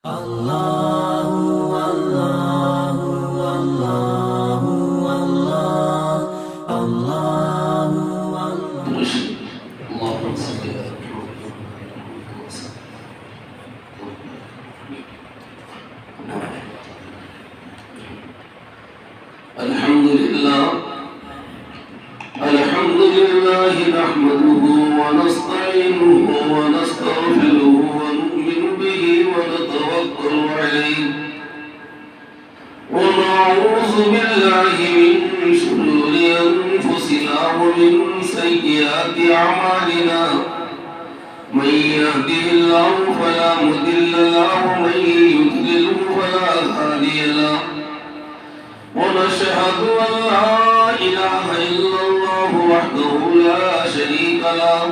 الحمد لله نحمده ونستعينه ونستغفره ونؤمن به ونتوكل عليه ونعوذ بالله من شرور أنفسنا ومن سيئات أعمالنا من يهده الله فلا مضل له ومن يضلل فلا هادي له ونشهد أن لا إله إلا الله وحده لا شريك له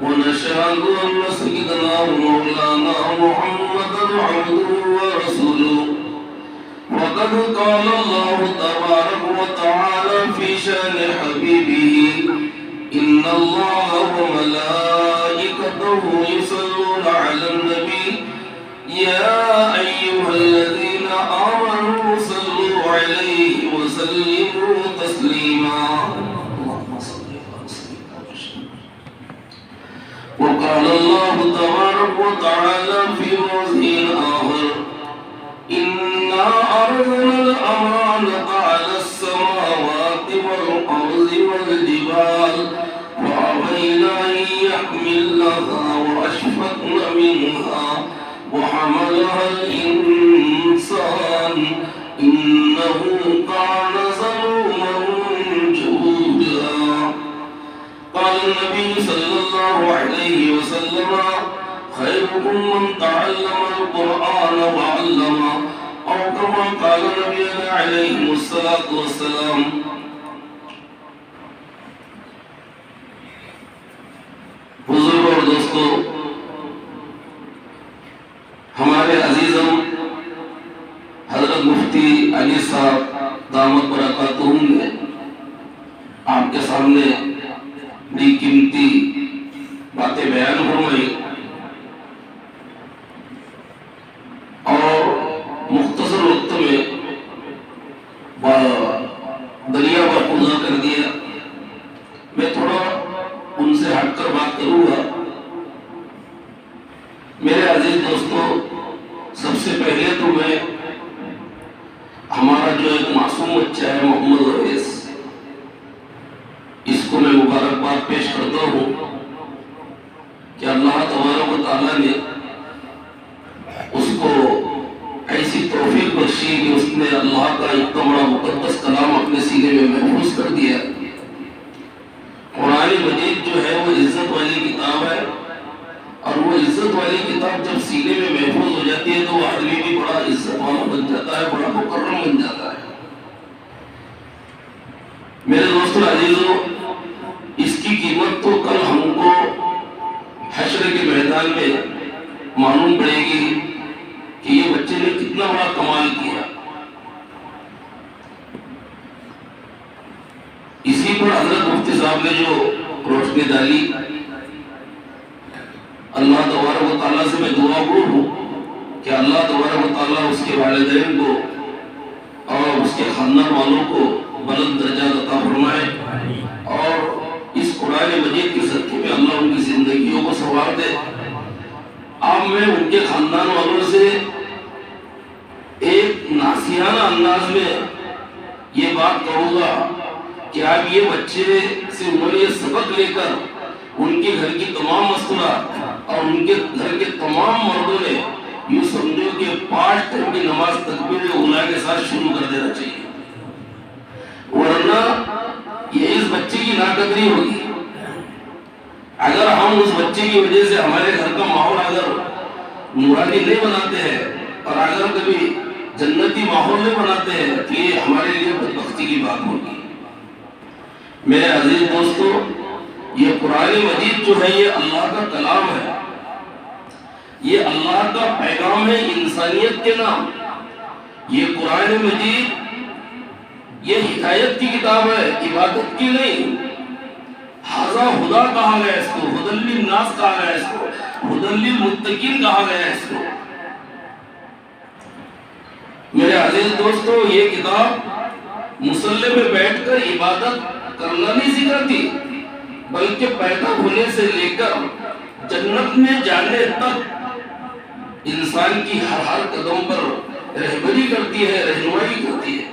ونشهد أن سيدنا ومولانا محمدا عبده ورسوله وقد قال الله تبارك وتعالى في شأن حبيبه إن الله وملائكته يصلون على النبي يا أيها الذين آمنوا صلوا عليه وسلموا تسليما وقال الله تبارك وتعالى في موضع آخر إنا عرضنا الأمانة على السماوات والأرض والجبال فأبين أن يحملنها وأشفقن منها وحملها الإنسان إنه كان ظلوما جهولا. قال النبي صلى الله عليه وسلم خيركم من تعلم القرآن وعلمه أو كما قال نبينا عليه الصلاة والسلام. بزرگ اور دوستو، ہمارے عزیزم حضرت مفتی علی صاحب دامت برکاتہم نے آپ کے سامنے بڑی قیمتی باتیں بیان فرمائی اور مختصر وقت میں دریا پر پوزا کر دیا. میں تھوڑا ان سے ہٹ کر بات کروں گا. میرے عزیز دوستو، سب سے پہلے تو میں ہمارا جو ایک معصوم بچہ ہے محمد اویس، اس کو میں مبارکباد پیش کرتا ہوں کہ اللہ تبارک و تعالیٰ نے اس کو ایسی توفیق بخشی کہ اس نے اللہ کا اتنا بڑا مقدس کلام اپنے سینے میں محفوظ کر دیا. قرآن مجید جو ہے وہ عزت والی کتاب ہے، اور وہ عزت والی کتاب جب سینے میں محفوظ ہو جاتی ہے تو وہ آدمی بھی بڑا عزت والا بن جاتا ہے، بڑا مکرم بن جاتا ہے. میرے دوستو عزیزو، اس کی قیمت تو کل ہم کو حشر کے میدان میں معلوم پڑے گی کہ یہ بچے نے کتنا بڑا کمال کیا. اسی پر حضرت مفتی صاحب نے جو روشنی ڈالی، اللہ تبارک و تعالیٰ سے میں دعا گو ہوں کہ اللہ تبارک و تعالیٰ اس کے والدین کو اور اس کے خاندان والوں کو بلند درجہ عطا فرمائے، اور اس قرآن مجید کی صدقے میں اللہ ان کی زندگیوں کو سنوار دے. اب میں ان کے خاندان والوں سے ایک ناصحانہ انداز میں یہ بات کہوں گا کہ آپ یہ بچے سے انہوں نے یہ سبق لے کر ان کے گھر کی تمام مستورات اور ان کے گھر کے تمام مردوں نے یوں سمجھو کہ 5 ٹائم کی نماز تکبیر اولا کے ساتھ شروع کر دینا چاہیے، ورنہ یہ اس بچے کی ناقدری ہوگی. اگر ہم اس بچے کی وجہ سے ہمارے گھر کا ماحول اگر نورانی نہیں بناتے ہیں اور اگر کبھی جنتی ماحول نہیں بناتے ہیں تو یہ ہمارے لیے بدبختی کی بات ہوگی. میرے عزیز دوستو، یہ قرآن مجید جو ہے یہ اللہ کا کلام ہے، یہ اللہ کا پیغام ہے انسانیت کے نام. یہ قرآن مجید یہ ہدایت کی کتاب ہے، عبادت کی نہیں. ھذا ہدا کہا گیا اس کو، ھدی للناس کہا گیا اس کو، ھدی للمتقین کہا گیا اس کو. میرے عزیز دوستو، یہ کتاب مصلی میں بیٹھ کر عبادت کرنا نہیں سکھاتی، بلکہ پیدا ہونے سے لے کر جنت میں جانے تک انسان کی ہر قدم پر رہبری کرتی ہے، رہنمائی کرتی ہے۔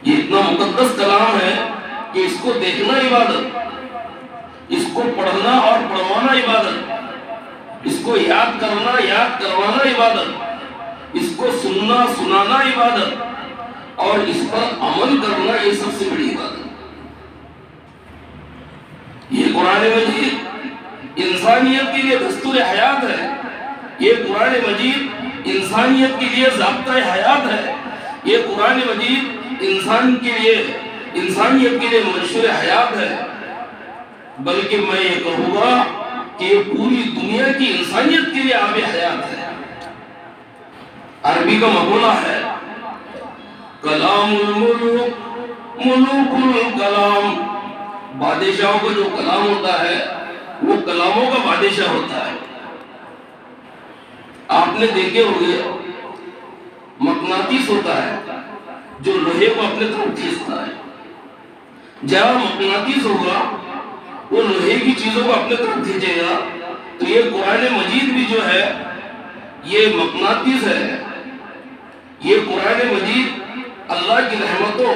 یہ اتنا مقدس کلام ہے کہ اس کو دیکھنا عبادت، اس کو پڑھنا اور پڑھوانا عبادت، اس کو یاد کرنا، یاد کروانا عبادت، اس کو سننا، سنانا عبادت، اور اس پر عمل کرنا یہ سب سے بڑی عبادت۔ یہ قرآن مجید انسانیت کے لیے دستور حیات ہے، یہ قرآن مجید انسانیت کے لیے ضابطۂ حیات ہے، یہ قرآن مجید انسانیت کے لیے منشور حیات ہے، بلکہ میں یہ کہوں گا کہ یہ پوری دنیا کی انسانیت کے لیے آب حیات ہے۔ عربی کا مقولہ ہے کلام الملوک ملوک الکلام، بادشاہوں کا جو کلام ہوتا ہے وہ کلاموں کا بادشاہ ہوتا ہے۔ آپ نے دیکھے ہوگے مقناطیس ہوتا ہے جو لوہے کو اپنے طرف کھینچتا ہے، جہاں مقناطیس ہوگا وہ لوہے کی چیزوں کو اپنے طرف کھینچے گا۔ تو یہ قرآن مجید بھی جو ہے یہ مقناطیس ہے، یہ قرآن مجید اللہ کی رحمتوں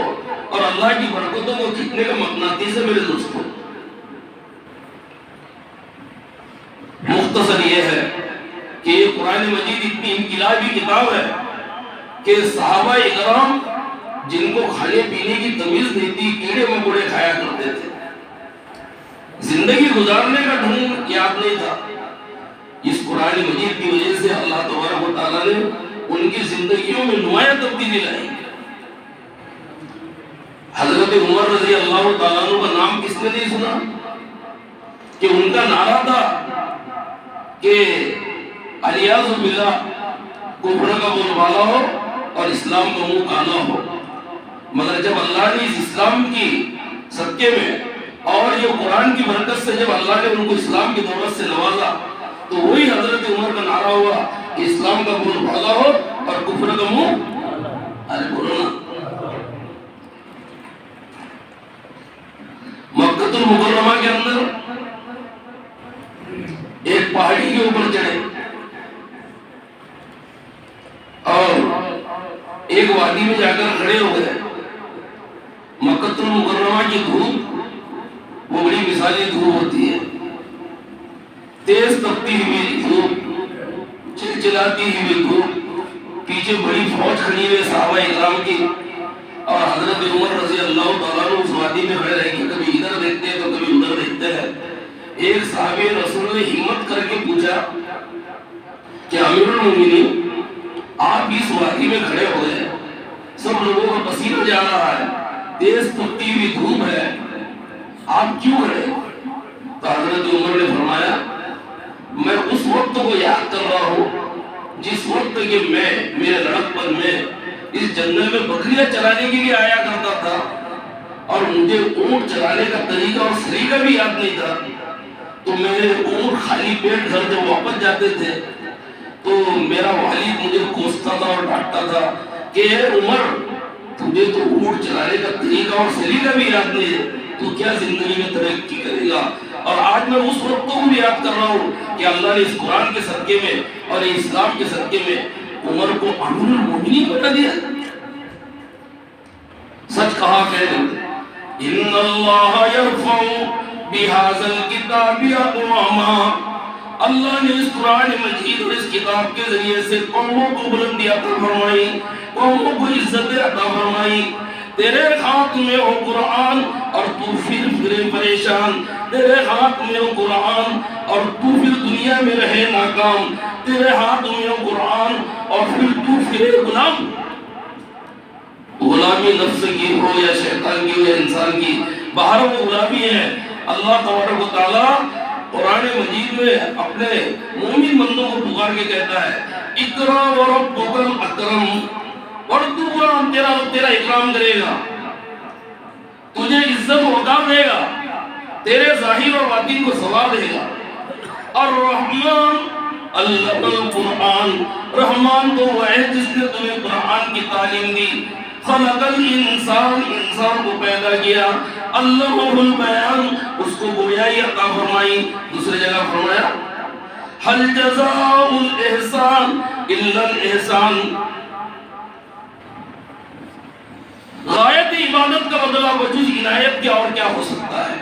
اور اللہ کی برکتوں کو کھینچنے کا مقناطیس ہے میرے دوستوں۔ مختصر یہ ہے کہ یہ قرآن مجید اتنی انقلابی کتاب ہے کہ صحابہ اکرام جن کو کھانے پینے کی تمیز نہیں تھی، کیڑے مکوڑے کھایا کرتے تھے، زندگی گزارنے کا ڈھنگ یاد نہیں تھا، اس قرآن مجید کی وجہ سے اللہ تبارک و تعالیٰ نے ان کی زندگیوں میں نمایاں تبدیلی لائی۔ حضرت عمر رضی اللہ تعالیٰ عنہ کا نام کس نے نہیں سنا کہ ان کا نعرہ تھا کہ الیاذ باللہ، کفر کا بول بالا ہو اور اسلام کا منہ کالا ہو، مگر جب اللہ نے اس اسلام کی صدقے میں اور یہ قرآن کی برکت سے جب اللہ نے ان کو اسلام کی دولت سے نوازا تو وہی حضرت عمر کا نعرہ ہوا کہ اسلام کا بول بالا ہو اور کفر کا منہ، ارے بولو نا۔ مکہ المکرمہ کے اندر ایک پہاڑی کے اوپر چڑھے اور ایک وادی میں جا کر کھڑے ہو گئے۔ مکہ المکرمہ کی دھوپ وہ بڑی مثالی دھوپ ہوتی ہے، تیز تپتی ہوئی دھوپ، چلچلاتی ہوئی دھوپ، پیچھے بڑی فوج کھڑی ہوئی صحابہ اکرام کی، اور حضرت عمر رضی اللہ تعالیٰ عنہ اس وادی میں کھڑے رہے کہ کبھی ادھر دیکھتے ہیں تو کبھی ادھر دیکھتے ہیں۔ ایک صحابی رسول نے ہمت کر کے پوچھا کہ امیر المومنین، آپ اس وادی میں کھڑے ہو گئے، سب لوگوں کا پسینہ جا رہا ہے، تیز تپتی ہوئی دھوپ ہے، آپ کیوں کھڑے؟ تو حضرت عمر نے فرمایا میں اس وقت کو یاد کر رہا ہوں جس وقت کہ میں میرے لڑکپن میں اس جنگل میں بکریاں چرانے کے لیے آیا کرتا تھا اور مجھے اونٹ چرانے کا طریقہ اور سلیقہ بھی یاد نہیں تھا، تو میرے اونٹ خالی پیٹ گھر جب واپس جاتے تھے تو میرا والد مجھے کوستا تھا اور ڈانٹتا تھا کہ اے عمر، تجھے تو اونٹ چلانے کا طریقہ اور سلیقہ بھی یاد نہیں ہے، تو کیا زندگی میں ترقی کرے گا؟ اور آج میں اس وقت کو بھی یاد کر رہا ہوں کہ اللہ نے اس قرآن کے صدقے میں اور اسلام کے صدقے میں عمر کو امیر المومنین بنا دیا۔ سچ کہا کہ ان اللہ یرفع بہذا الکتاب اقواما، اللہ نے اس قرآن مجید اور اس کتاب کے ذریعے سے قوموں کو بلندی عطا فرمائی، قوموں کو عزت عطا فرمائی۔ تیرے ہاتھ میں ہو قرآن اور تو پھر پریشان، تیرے ہاتھ میں ہو قرآن اور تو پھر دنیا میں رہے ناکام، تیرے ہاتھ میں ہو قرآن اور پھر تو پھرے غلام، غلامی نفس کی ہو یا شیطان کی ہو یا انسان کی، باہر وہ غلامی ہے۔ اللہ تبارک و تعالیٰ قرآن مجید میں اپنے مومن بندوں کو پکار کے کہتا ہے اقرا وربک الاکرم، اور تو قرآن تیرا اکرام کرے گا، تجھے عزت و وقار دے گا، تیرے ظاہر اور باطن کو ثواب دے گا۔ الرحمن علم القرآن، رحمان تو وہ ہے جس نے تمہیں قرآن کی تعلیم دی. خلق الانسان، انسان کو پیدا کیا. علمہ البیان، اس کو گویائی عطا فرمائی. دوسری جگہ فرمایا هل جزاء الاحسان الا الاحسان. غایت عبادت کا بدلہ بجز عنایت کیا اور کیا ہو سکتا ہے؟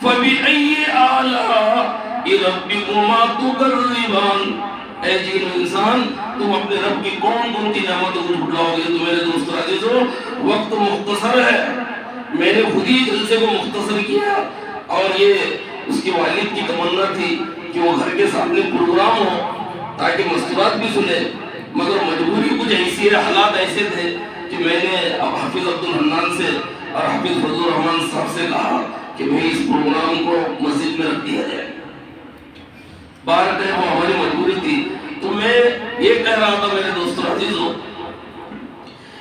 فَبِأَيِّ آلَاءِ رَبِّكُمَا تُكَذِّبَانِ. اے جن و انسان، تم اپنے رب کی کون کون سی نعمتوں کو جھٹلاؤ گے؟ تو میرے دوستو عزیزو، وقت مختصر ہے، میں نے خود ہی جلسے کو مختصر کیا، اور یہ اس کے والد کی تمنا تھی کہ وہ گھر کے سامنے پروگرام ہو تاکہ مستورات بھی سنے، مگر مجبوری کچھ ایسی ہے، حالات ایسے تھے کہ میں نے اب حافظ عبدالحنان سے اور حافظ فضل الرحمان صاحب سے کہا کہ بھئی اس پروگرام کو مسجد میں رکھ دیا جائے. بار کہ وہ ہماری مجبوری تھی. تو میں یہ کہہ رہا تھا میرے دوستو عزیزو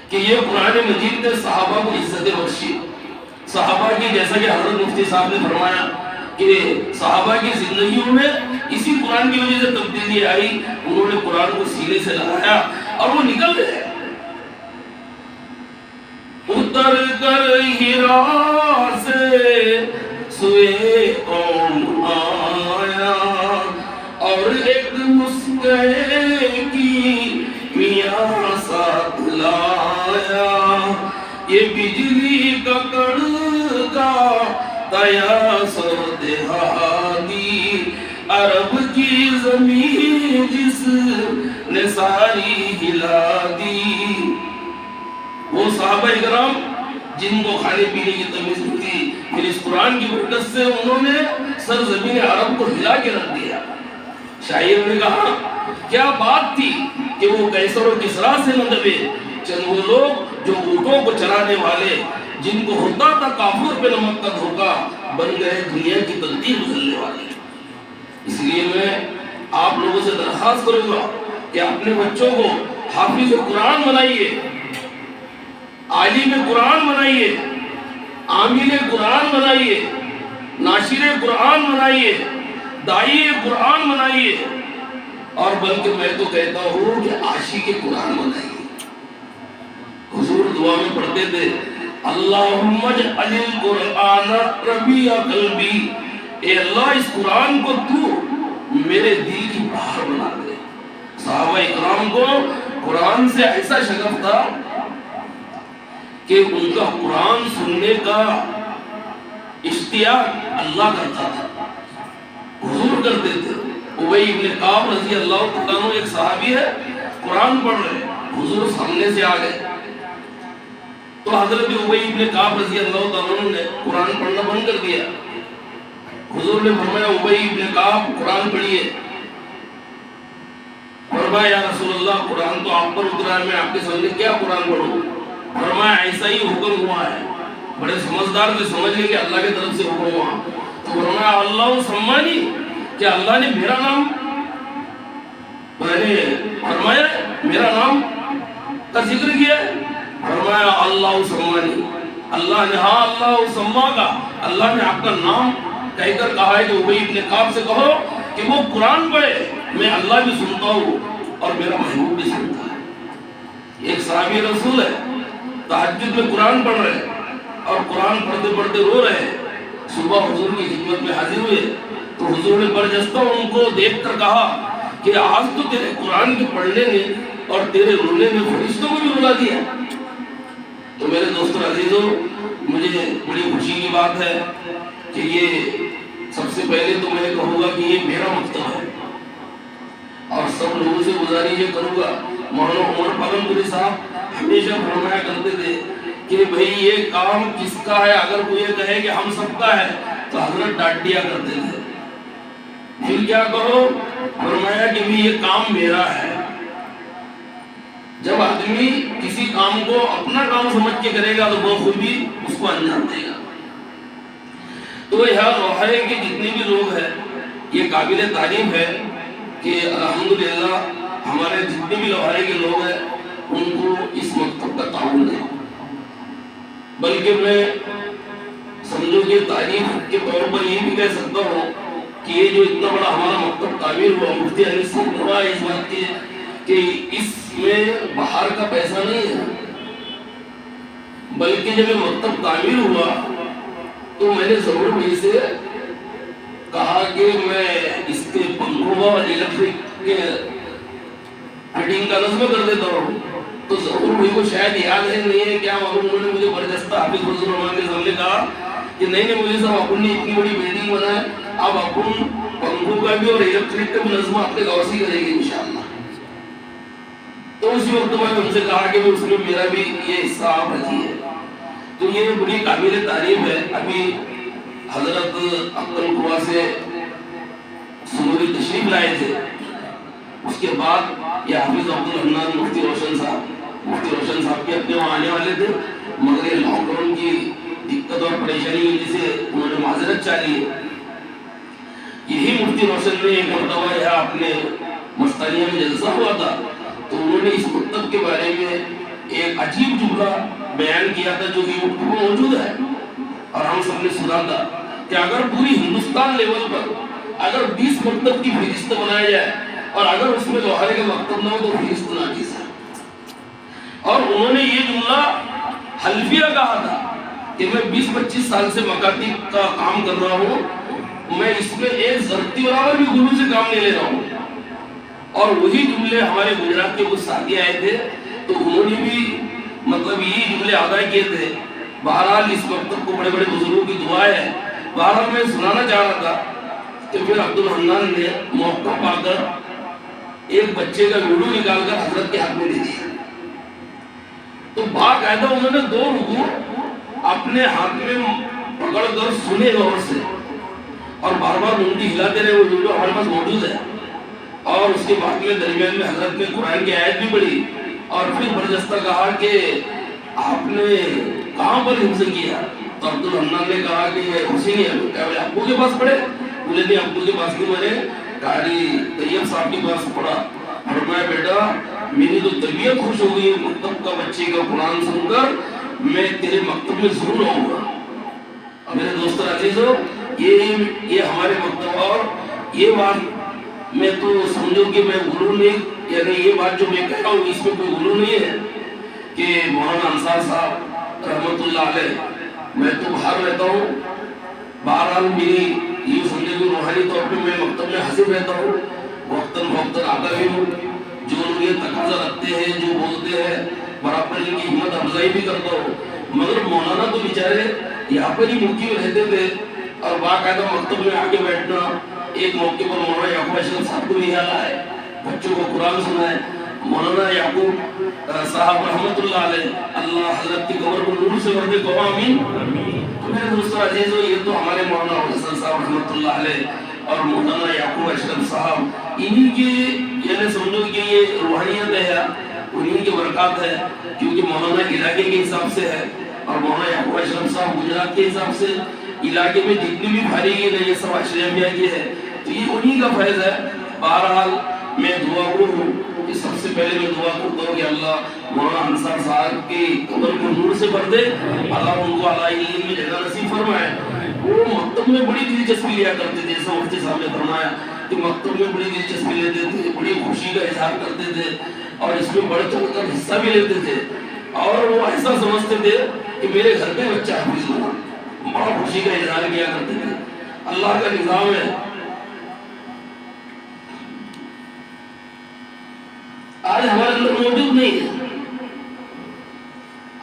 کہ یہ قرآن مجید نے صحابہ کو عزت بخشی. صحابہ کی، جیسا کہ حضرت مفتی صاحب نے فرمایا کہ صحابہ کی زندگیوں میں اسی قرآن کی وجہ سے تبدیلی آئی. انہوں نے قرآن کو سینے سے لگایا اور وہ نکل گئے. اتر کر ہیرا سے سوئے قوم آیا اور ایک مسکے کی میاں ساتھ لایا. یہ بجلی کا کڑکا تیا سر دہاتی، عرب کی زمین جس نے ساری ہلا دی. وہ صحابہ اکرام جن کو کھانے پینے کی تمیز نہیں تھی، پھر اس قرآن کی برکت سے انہوں نے سرزمین عرب کو ہلا کے رکھ دیا. شاعر نے کہا کیا بات تھی کہ وہ قیصر و کسریٰ سے نہ دبے، چند وہ لوگ جو اونٹوں کو چرانے والے، جن کو ہوتا تھا کافور پہ نمک کا دھوکا، بن گئے دنیا کی تقدیر بدلنے والے. اس لیے میں آپ لوگوں سے درخواست کروں گا کہ اپنے بچوں کو حافظ قرآن بنائیے، عالم قرآن بنائیے، عامل قرآن بنائیے، ناشر قرآن بنائیے، داعی قرآن بنائیے، اور بلکہ میں تو کہتا ہوں کہ عاشق قرآن بنائیے. حضور دعا میں پڑھتے تھے اللہم اجعل القرآن ربیع قلبی، اے اللہ اس قرآن کو تو میرے دل کی بہار بنا دے. صحابہ اکرام کو قرآن سے ایسا شغف تھا کہ ان کا قرآن سننے کا اشتیاق اللہ کرتا تھا، حضور کرتے تھے. ابی ابن کعب رضی اللہ عنہ ایک صحابی ہے، قرآن پڑھ رہے، حضور سامنے سے آ گئے تو حضرت ابی ابن کعب رضی اللہ عنہ نے قرآن پڑھنا بند کر دیا. حضور نے فرمایا ابی ابن کعب قرآن پڑھیے. فرمایا یا رسول اللہ قرآن تو آپ پر اترا ہے، میں آپ کے سامنے کیا قرآن پڑھوں؟ فرمایا ایسا ہی حکم ہوا ہے. بڑے سمجھدار سے سمجھ گئے کہ اللہ کی طرف سے حکم ہوا. تو فرمایا اللہ سمانی، کہ اللہ نے میرا نام، میں نے فرمایا میرا نام کا ذکر کیا. فرمایا اللہ سمانی، اللہ نے ہاں اللہ سما کا، اللہ نے آپ کا نام کہہ کر کہا ہے کہ ابی ابن کعب سے کہو کہ وہ قرآن پڑھے، میں اللہ بھی سنتا ہوں اور میرا محبوب بھی سنتا ہے. ایک صحابی رسول ہے، تہجد میں قرآن پڑھ رہے اور قرآن پڑھتے پڑھتے رو رہے. صبح حضور کی خدمت میں حاضر ہوئے تو حضور نے برجستہ ان کو دیکھ کر کہا کہ آج تو تیرے قرآن کے پڑھنے نے اور تیرے رونے نے فرشتوں کو بھی رلا دیا. تو میرے دوستو عزیزو، مجھے بڑی خوشی کی بات ہے کہ یہ سب سے پہلے تو میں کہوں گا کہ یہ میرا مکتب ہے، اور سب لوگوں سے گزارش یہ کروں گا. مولانا عمر پالن پوری صاحب ہمیشہ فرمایا کرتے تھے کہ بھئی یہ کام کس کا ہے، اگر کوئی یہ کہے کہ ہم سب کا ہے تو حضرت ڈانٹ دیا کرتے تھے. پھر کیا کہو؟ فرمایا کہ بھی یہ کام میرا ہے. جب آدمی کسی کام کو اپنا کام سمجھ کے کرے گا تو وہ خود بھی اس کو انجام دے گا. تو یہ روحے کے جتنے بھی لوگ ہیں یہ قابل تعریف ہے کہ الحمدللہ ہمارے جتنے بھی لوہارے کے لوگ ہیں ان کو اس مکتب کا تعاون ہے. بلکہ میں سمجھو کہ تعریف کے طور پر یہ بھی کہہ سکتا ہوں کہ یہ جو اتنا بڑا ہمارا مکتب تعمیر ہوا، مفتی انیس سے گواہ اس بات کی کہ اس میں باہر کا پیسہ نہیں ہے، بلکہ جب یہ مکتب تعمیر ہوا تو میں نے ضرور بھائی سے کہا کہ میں اس کے پنکھوں اور الیکٹرک کے فٹنگ کا نظم کر دیتا ہوں. تو ضرور بھائی کو شاید یاد ہے نہیں ہے کیا معلوم، انہوں نے مجھے برجستہ حافظ فضل الرحمان کے سامنے کہا کہ نہیں مجھے صاحب اپن نے اتنی بڑی بلڈنگ بنا ہے، اب اپن پنکھوں کا بھی اور الیکٹرک کا بھی نظم اپنے گاؤں سے کریں گے انشاءاللہ. تو اسی وقت میں ان سے کہا کہ اس میں میرا بھی یہ حصہ آپ رکھیے. تو یہ بڑی قابل تعریف ہے. ابھی حضرت عبدل قوا سے سنوری تشریف لائے تھے، اس کے بعد یہ حافظ عبدالحنان مفتی روشن صاحب کے اپنے وہاں آنے والے تھے، مگر یہ لاک ڈاؤن کی دقت اور پریشانی کی وجہ سے انہوں نے معذرت چاہی ہے. یہی مفتی روشن نے ایک مرتبہ یہاں اپنے مستانیہ میں جلسہ ہوا تھا، تو انہوں نے اس مکتب کے بارے میں ایک عجیب جملہ بیان کیا تھا جو کہ یوٹیوب میں موجود ہے اور ہم سب نے سنا تھا کہ اگر پوری ہندوستان لیول پر اگر 20 مکتب کی فہرست بنایا جائے اور اگر اس میں لوہارے کا مکتب نہ ہو تو فہرست ناقص ہے. اور انہوں نے یہ جملہ حلفیہ کہا تھا کہ میں 20-25 سال سے مکاتب کا کام کر رہا ہوں، میں اس میں ایک ضرورتی برابر بھی گلو سے کام نہیں لے رہا ہوں. اور وہی جملے ہمارے گجرات کے کچھ ساتھی آئے تھے تو انہوں نے بھی مطلب یہی جملے ادا کیے تھے. بہرحال اس مکتب کو بڑے بڑے بزرگوں کی دعا ہے. بہرحال میں سنانا چاہ رہا تھا کہ پھر عبدالحنان نے موقع پا کر ایک بچے کا ویڈیو نکال کر حضرت کے ہاتھ میں دے دیا. تو باقاعدہ انہوں نے 2 رکوع اپنے ہاتھ میں پکڑ کر سنے غور سے اور بار بار انگلی ہلاتے رہے. وہ ویڈیو ہمارے پاس موجود ہے. اور اس کے بعد میں درمیان میں حضرت نے قرآن کی آیت بھی پڑھی اور پھر برجستہ کہا کہ آپ نے کہاں پر حفظ کیا؟ تو عبدالحنان نے کہا کہ حسینی ابو کے پاس پڑھے. بولے نہیں ابو کے پاس نہیں، میں نے قاری طیب صاحب کے پاس پڑھا. فرمایا بیٹا میری تو طبیعت خوش ہو گئی مکتب کا بچے کا قرآن سن کر، میں تیرے مکتب میں ضرور آؤں گا. میرے دوست عزیزو، یہ ہمارے مکتب اور یہ بات میں تو سمجھو کہ میں غلو نہیں، یعنی یہ بات جو میں کہہ رہا ہوں اس میں کوئی غلو نہیں ہے کہ مولانا انصار صاحب رحمت اللہ علیہ، میں تو باہر رہتا ہوں. بہرحال میری یہ سمجھے کہ روحانی طور پہ میں مکتب میں حاضر رہتا ہوں، وقتاً فوقتاً آتا بھی ہوں. جو لوگ یہ تقاضا رکھتے ہیں، جو بولتے ہیں، برابر ان کی ہمت افزائی بھی کرتا ہوں. مگر مولانا تو بیچارے یہاں پر ہی مقیم رہتے تھے اور باقاعدہ مکتب میں آگے بیٹھنا. ایک موقع پر مولانا یعقوب اشرف صاحب کو بھی یاد آئے، بچوں کو قرآن سنائے. مولانا یعقوب صاحب رحمت اللہ علیہ، اللہ حضرت کی قبر کو نور سے بھر دے، کہو آمین. تو میرے دوستو عزیزو، یہ تو ہمارے مولانا حسن صاحب رحمت اللہ علیہ اور مولانا یعقوب اشرف صاحب، انہی کے یعنی سمجھو کہ یہ روحانیت ہے، انہی کے برکات ہے. کیونکہ مولانا علاقے کے حساب سے ہے اور مولانا یعقوب اشرف صاحب گجرات کے حساب سے علاقے میں جتنی بھی فارغین ہے یہ سب اشرفیہ کے ہے، تو یہ انہی کا فیض ہے. بہرحال میں دعا ہوں کہ سب سے پہلے میں دعا کرتا ہوں کہ اللہ مولانا انصار صاحب کی قبر کو نور سے بھر دے، اللہ ان کو اعلیٰ علم میں جگہ نصیب فرمائے. وہ مکتب میں بڑی دلچسپی لیا کرتے تھے، جیسا مفتی صاحب نے فرمایا کہ مکتب میں بڑی دلچسپی لیتے تھے، بڑی خوشی کا اظہار کرتے تھے اور اس میں بڑھ چڑھ کر حصہ بھی لیتے تھے. اور وہ ایسا سمجھتے تھے کہ میرے گھر میں بچہ حافظ ہوا، بڑا خوشی کا اظہار کیا کرتے تھے. اللہ کا نظام ہے. آج ہمارے اندر موجود نہیں ہے.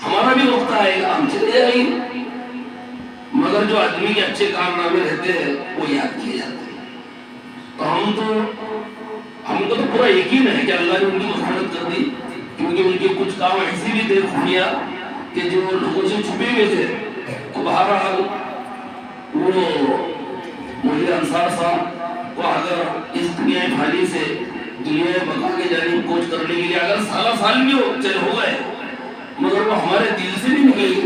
ہمارا بھی وقت آئے گا، ہم چلے جائیں گے، مگر جو آدمی کے اچھے کارنامے رہتے ہیں وہ یاد کیے جاتے ہیں. تو ہم کو تو پورا یقین ہے کہ اللہ نے ان کی مغفرت کر دی، کیونکہ ان کے کچھ کام ایسی بھی تھے خفیہ کہ جو لوگوں سے چھپے ہوئے تھے. تو بہرحال وہ مولوی انصار صاحب کو اگر اس دنیا فانی سے دنیا بقا کے جانب کوچ کرنے کے لیے اگر سالہ سال بھی ہو چل ہو گئے، مگر وہ ہمارے دل سے نہیں نکلے گی.